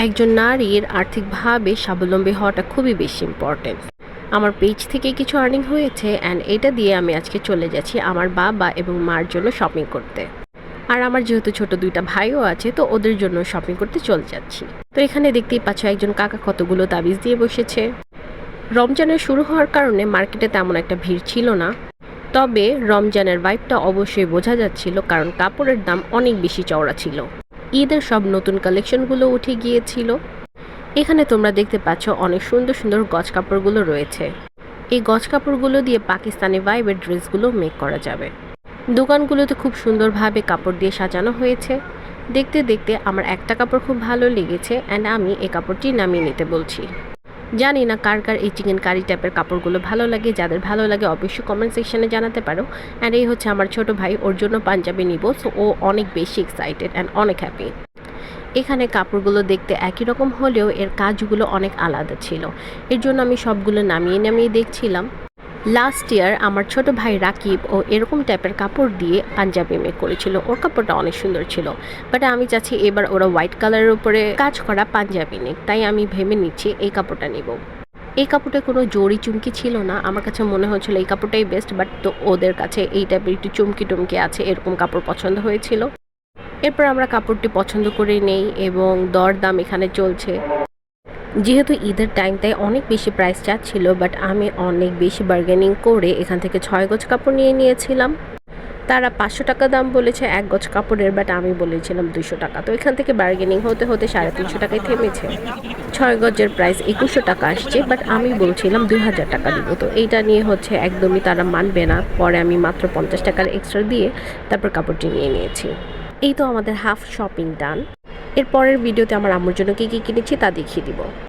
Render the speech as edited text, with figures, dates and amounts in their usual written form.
একজন নারীর আর্থিকভাবে স্বাবলম্বী হওয়াটা খুবই বেশি ইম্পর্টেন্ট। আমার পেজ থেকে কিছু আর্নিং হয়েছে অ্যান্ড এটা দিয়ে আমি আজকে চলে যাচ্ছি আমার বাবা এবং মার জন্য শপিং করতে। আর আমার যেহেতু ছোট দুইটা ভাইও আছে, তো ওদের জন্য শপিং করতে চলে যাচ্ছি। তো এখানে দেখতেই পাচ্ছ একজন কাকা কতগুলো তাবিজ দিয়ে বসেছে। রমজানের শুরু হওয়ার কারণে মার্কেটে তেমন একটা ভিড় ছিল না, তবে রমজানের ভাইবটা অবশ্যই বোঝা যাচ্ছিল, কারণ কাপড়ের দাম অনেক বেশি চওড়া ছিল। ঈদের সব নতুন কালেকশনগুলো উঠে গিয়েছিল। এখানে তোমরা দেখতে পাচ্ছ অনেক সুন্দর সুন্দর গজ কাপড়গুলো রয়েছে। এই গজ কাপড়গুলো দিয়ে পাকিস্তানি ভাইবের ড্রেসগুলো মেক করা যাবে। দোকানগুলোতে খুব সুন্দরভাবে কাপড় দিয়ে সাজানো হয়েছে। দেখতে দেখতে আমার একটা কাপড় খুব ভালো লেগেছে অ্যান্ড আমি এই কাপড়টি নামিয়ে নিতে বলছি। জানি না কার কার এই চিকেন কারি টাইপের কাপড়গুলো ভালো লাগে। যাদের ভালো লাগে অবশ্যই কমেন্ট সেকশনে জানাতে পারো। অ্যান্ড এই হচ্ছে আমার ছোট ভাই, ওর জন্য পাঞ্জাবি নিব, সো ও অনেক বেশি এক্সাইটেড অ্যান্ড অনেক হ্যাপি। এখানে কাপড়গুলো দেখতে একই রকম হলেও এর কাজগুলো অনেক আলাদা ছিল, এর জন্য আমি সবগুলো নামিয়ে নামিয়ে দেখছিলাম। লাস্ট ইয়ার আমার ছোট ভাই রাকিব ও এরকম টাইপের কাপড় দিয়ে পাঞ্জাবি মেক করেছিল, ওর কাপড়টা অনেক সুন্দর ছিল। বাট আমি চাচ্ছি এবার ওরা হোয়াইট কালারের উপরে কাজ করা পাঞ্জাবি নেক, তাই আমি ভেবে নিচ্ছি এই কাপড়টা নিব। এই কাপড়টা কোনো জড়ি চুমকি ছিল না, আমার কাছে মনে হচ্ছিল এই কাপড়টাই বেস্ট, বাট তো ওদের কাছে এই টাইপের একটু চুমকি টুমকি আছে এরকম কাপড় পছন্দ হয়েছিল। এরপর আমরা কাপড়টি পছন্দ করে নেই এবং দরদাম এখানে চলছে। যেহেতু ঈদের টাইম তাই অনেক বেশি প্রাইস চাচ্ছিল, বাট আমি অনেক বেশি বার্গেনিং করে এখান থেকে 6 গজ কাপড় নিয়ে নিয়েছিলাম। তারা 500 টাকা দাম বলেছে এক গজ কাপড়ের, বাট আমি বলেছিলাম 200 টাকা। তো এখান থেকে বার্গেনিং হতে হতে 350 টাকায় থেমেছে। 6 গজের প্রাইস 2100 টাকা আসছে, বাট আমি বলছিলাম 2000 টাকা দিব। তো এইটা নিয়ে হচ্ছে একদমই তারা মানবে না। পরে আমি মাত্র 50 টাকার এক্সট্রা দিয়ে তারপর কাপড়টি নিয়ে নিয়েছি। এই তো আমাদের হাফ শপিং ডান। এর পরের ভিডিওতে আমার আম্মুর জন্য কী কী কিনেছি তা দেখিয়ে দিব।